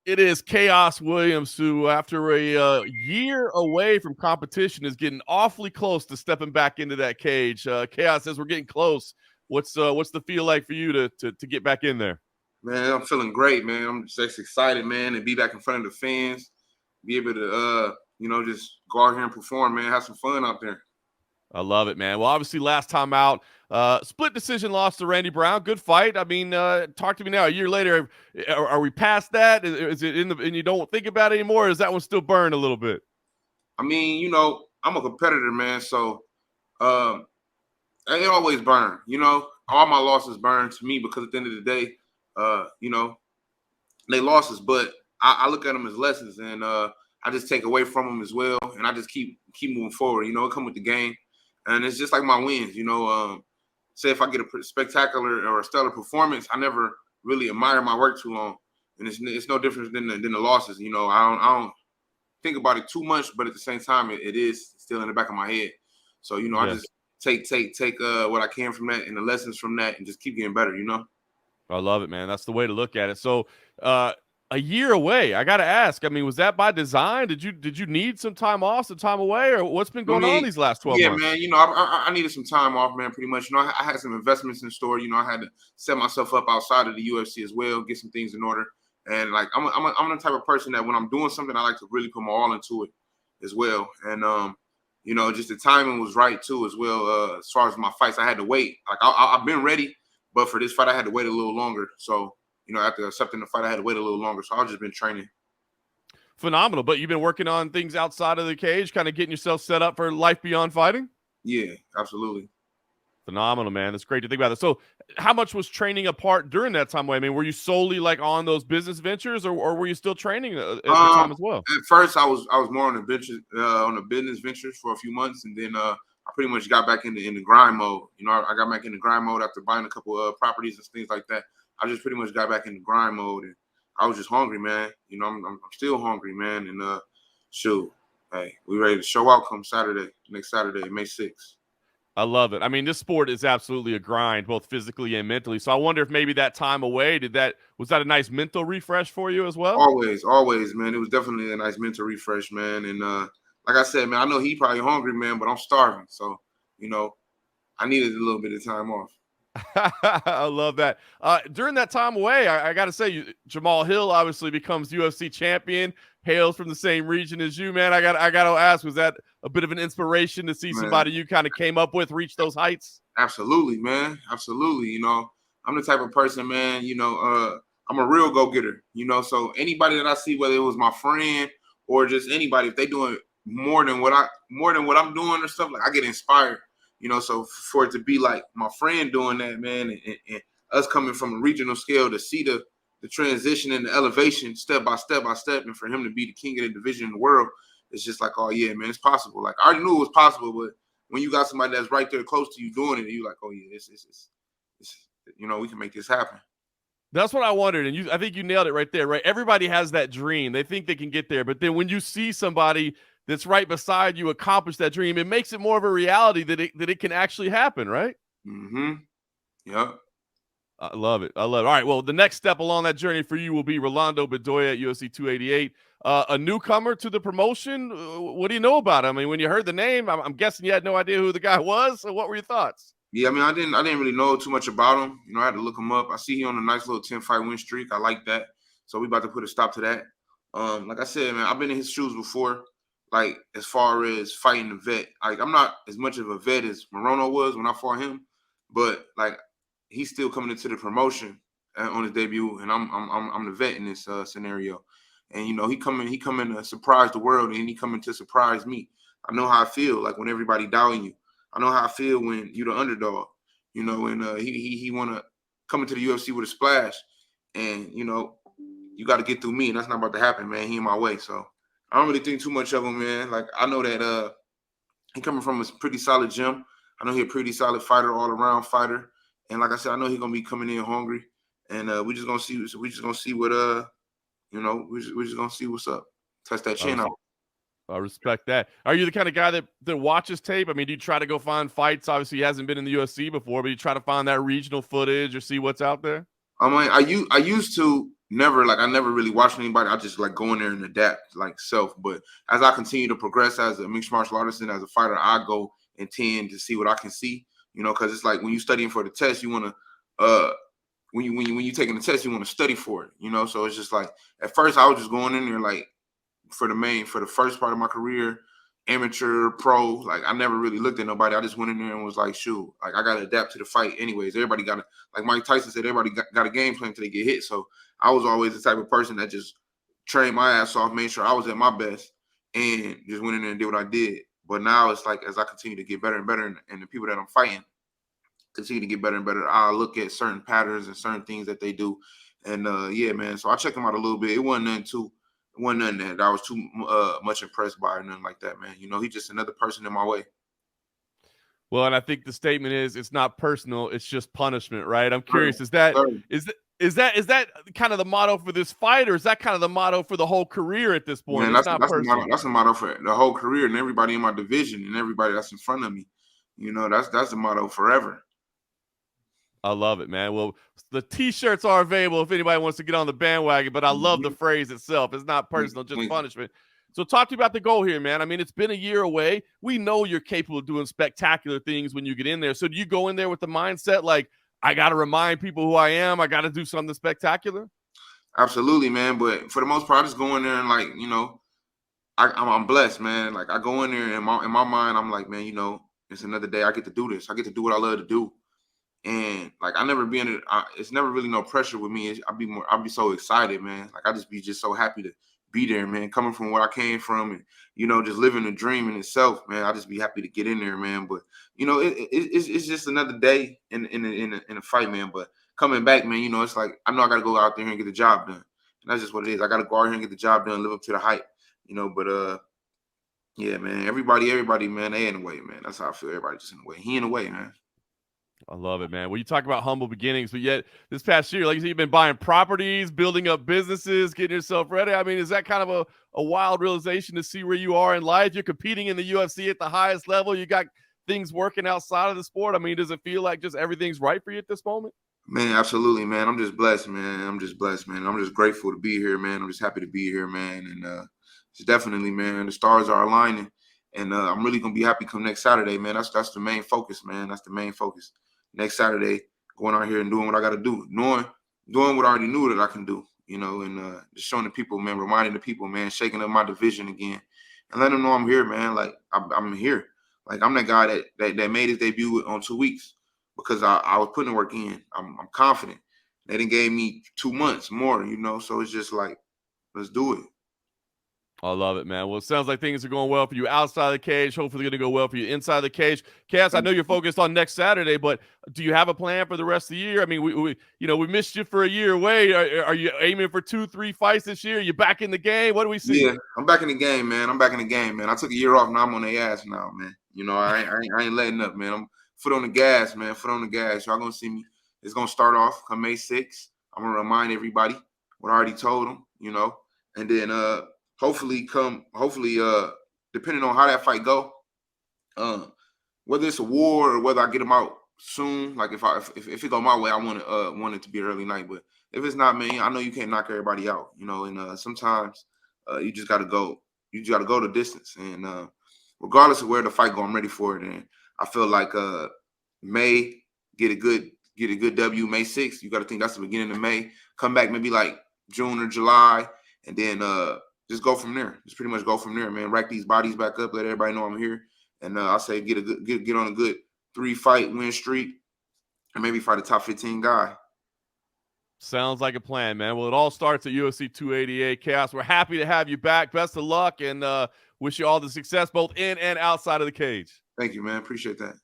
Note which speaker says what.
Speaker 1: It is Khaos Williams, who, after a year away from competition, is getting awfully close to stepping back into that cage. Khaos says we're getting close. What's the feel like for you to get back in there?
Speaker 2: Man, I'm feeling great, man. I'm just excited, man, to be back in front of the fans, be able to, just go out here and perform, man, have some fun out there.
Speaker 1: I love it, man. Well, obviously, last time out, split decision loss to Randy Brown. Good fight. I mean, talk to me now. A year later, are we past that? Is it in the and you don't think about it anymore? Or is that one still burned a little bit?
Speaker 2: I mean, I'm a competitor, man, so um, it always burn. All my losses burn to me because at the end of the day, uh, you know, they losses, but I look at them as lessons, and I just take away from them as well, and I just keep moving forward. It come with the game, and it's just like my wins. Say if I get a spectacular or a stellar performance, I never really admire my work too long, and it's no different than the losses. I don't think about it too much, but at the same time, it is still in the back of my head. So I
Speaker 1: Yeah.
Speaker 2: just take what I can from that and the lessons from that, and just keep getting better.
Speaker 1: I love it, man. That's the way to look at it. So, a year away. I got to ask. I mean, was that by design? Did you need some time off, some time away, or what's been
Speaker 2: I
Speaker 1: going on
Speaker 2: mean,
Speaker 1: these last 12
Speaker 2: yeah,
Speaker 1: months?
Speaker 2: man. I needed some time off, man. Pretty much. I had some investments in store. I had to set myself up outside of the UFC as well, get some things in order. And like, I'm the type of person that when I'm doing something, I like to really put my all into it as well. And just the timing was right too, as well. As far as my fights, I had to wait. Like I've been ready, but for this fight, I had to wait a little longer. So after accepting the fight, I had to wait a little longer. So I've just been training.
Speaker 1: Phenomenal. But you've been working on things outside of the cage, kind of getting yourself set up for life beyond fighting?
Speaker 2: Yeah, absolutely.
Speaker 1: Phenomenal, man. That's great to think about that. So, how much was training a part during that time away? I mean, were you solely like on those business ventures, or were you still training at the time as well?
Speaker 2: At first, I was more on the business ventures for a few months, and then I pretty much got back in the grind mode. I got back in the grind mode after buying a couple of properties and things like that. I just pretty much got back in the grind mode, and I was just hungry, man. I'm still hungry, man. And shoot, hey, we ready to show out come next Saturday, May 6th.
Speaker 1: I love it. I mean, this sport is absolutely a grind, both physically and mentally. So, I wonder if maybe that time away was that a nice mental refresh for you as well?
Speaker 2: Always, man. It was definitely a nice mental refresh, man. And like I said, man, I know he probably hungry, man, but I'm starving. So, you know, I needed a little bit of time off.
Speaker 1: I love that. During that time away, I got to say, Jamahal Hill obviously becomes UFC champion, hails from the same region as you, man. I got to ask, was that a bit of an inspiration to see
Speaker 2: Man,
Speaker 1: somebody you kind of came up with reach those heights?
Speaker 2: absolutely, man. Absolutely. I'm the type of person, man, I'm a real go-getter, so anybody that I see, whether it was my friend or just anybody, if they doing more than what I'm doing or stuff, like I get inspired, so for it to be like my friend doing that, man, and us coming from a regional scale to see the transition and the elevation step by step by step, and for him to be the king of the division in the world, it's just like, oh yeah, man, it's possible. Like I already knew it was possible, but when you got somebody that's right there close to you doing it, you're like, oh yeah, it's we can make this happen.
Speaker 1: That's what I wondered, and I think you nailed it right there, right? Everybody has that dream. They think they can get there, but then when you see somebody that's right beside you accomplish that dream, it makes it more of a reality that it can actually happen, right?
Speaker 2: Mm-hmm. Yep.
Speaker 1: I love it. I love it. All right. Well, the next step along that journey for you will be Rolando Bedoya at UFC 288, a newcomer to the promotion. What do you know about him? I mean, when you heard the name, I'm guessing you had no idea who the guy was. So, what were your thoughts?
Speaker 2: Yeah, I mean, I didn't really know too much about him. I had to look him up. I see he on a nice little 10-fight win streak. I like that. So we about to put a stop to that. Like I said, man, I've been in his shoes before. Like as far as fighting a vet, like I'm not as much of a vet as Morono was when I fought him, but like he's still coming into the promotion on his debut, and I'm the vet in this scenario. And he coming to surprise the world, and he coming to surprise me. I know how I feel like when everybody doubting you. I know how I feel when you're the underdog. And he want to come into the UFC with a splash, and you got to get through me, and that's not about to happen, man. He in my way, so I don't really think too much of him, man. Like I know that he coming from a pretty solid gym. I know he a pretty solid fighter, all around fighter, and like I said, I know he gonna be coming in hungry, and we just gonna see. So we just gonna see what we just gonna see what's up. Touch that
Speaker 1: I,
Speaker 2: chin
Speaker 1: res-
Speaker 2: out.
Speaker 1: I respect that. Are you the kind of guy that watches tape? I mean, do you try to go find fights? Obviously, he hasn't been in the UFC before, but you try to find that regional footage or see what's out there?
Speaker 2: I mean, I used to, I never really watched anybody. I just like go in there and adapt like self. But as I continue to progress as a mixed martial artist and as a fighter, I go and tend to see what I can see, because it's like when you're studying for the test, you want to when you taking the test, you want to study for it, So it's just like at first I was just going in there like for the first part of my career, amateur, pro. Like I never really looked at nobody. I just went in there and was like, shoot, like I gotta adapt to the fight anyways. Everybody got to, like Mike Tyson said, everybody got a game plan until they get hit. So I was always the type of person that just trained my ass off, made sure I was at my best, and just went in there and did what I did. But now it's like as I continue to get better and better, and the people that I'm fighting continue to get better and better, I look at certain patterns and certain things that they do. And yeah, man. So I checked them out a little bit. It wasn't nothing that I was too much impressed by or nothing like that, man. He's just another person in my way.
Speaker 1: Well, and I think the statement is it's not personal, it's just punishment, right? I'm curious, is that kind of the motto for this fight, or is that kind of the motto for the whole career at this point?
Speaker 2: Man, that's the motto for the whole career and everybody in my division and everybody that's in front of me. That's the motto forever.
Speaker 1: I love it, man. Well, the T-shirts are available if anybody wants to get on the bandwagon, but I love the phrase itself. It's not personal, just punishment. So talk to me about the goal here, man. I mean, it's been a year away. We know you're capable of doing spectacular things when you get in there. So do you go in there with the mindset like, I got to remind people who I am, I got to do something spectacular?
Speaker 2: Absolutely, man. But for the most part, I just go in there and like, I'm blessed, man. Like I go in there and in my mind, I'm like, man, it's another day. I get to do this. I get to do what I love to do. And like I never be in it. It's never really no pressure with me. I'll be so excited, man. Like I just be so happy to be there, man. Coming from where I came from, and just living a dream in itself, man. I just be happy to get in there, man. But it's just another day in a fight, man. But coming back, man, it's like I know I got to go out there and get the job done. And that's just what it is. I got to go out here and get the job done, live up to the hype, But yeah, man. Everybody, man. They in the way, man. That's how I feel. Everybody just in the way. He in the way, man.
Speaker 1: I love it, man. Well, you talk about humble beginnings, but yet this past year, like you said, you've been buying properties, building up businesses, getting yourself ready. I mean, is that kind of a wild realization to see where you are in life? You're competing in the UFC at the highest level. You got things working outside of the sport. I mean, does it feel like just everything's right for you at this moment?
Speaker 2: Man, absolutely, man. I'm just blessed, man. I'm just grateful to be here, man. I'm just happy to be here, man. And it's definitely, man, the stars are aligning. And I'm really going to be happy come next Saturday, man. That's the main focus, man. That's the main focus. Next Saturday, going out here and doing what I got to do, doing what I already knew that I can do, and just showing the people, man, reminding the people, man, shaking up my division again, and letting them know I'm here, man. Like I'm here, like I'm that guy that made his debut on 2 weeks because I was putting the work in. I'm confident. They didn't gave me 2 months more, so it's just like, let's do it.
Speaker 1: I love it, man. Well, it sounds like things are going well for you outside the cage. Hopefully, going to go well for you inside the cage. Cass, I know you're focused on next Saturday, but do you have a plan for the rest of the year? I mean, we missed you for a year away. Are you aiming for 2-3 fights this year? You back in the game? What do we see?
Speaker 2: Yeah, I'm back in the game, man. I took a year off. Now I'm on their ass now, man. I ain't letting up, man. I'm foot on the gas, man. Foot on the gas. Y'all gonna see me. It's gonna start off come May 6th. I'm gonna remind everybody what I already told them, and then hopefully, depending on how that fight go, whether it's a war or whether I get them out soon, like if it go my way, I want it to be an early night. But if it's not, man, I know you can't knock everybody out, and sometimes you just gotta go. You just gotta go the distance, and regardless of where the fight go, I'm ready for it. And I feel like May get a good W. May 6th, you gotta think that's the beginning of May. Come back maybe like June or July, and then just go from there. Just pretty much go from there, man. Rack these bodies back up. Let everybody know I'm here. And I say get on a good 3-fight win streak, and maybe fight a top 15 guy.
Speaker 1: Sounds like a plan, man. Well, it all starts at UFC 288. Khaos, we're happy to have you back. Best of luck, and wish you all the success both in and outside of the cage.
Speaker 2: Thank you, man. Appreciate that.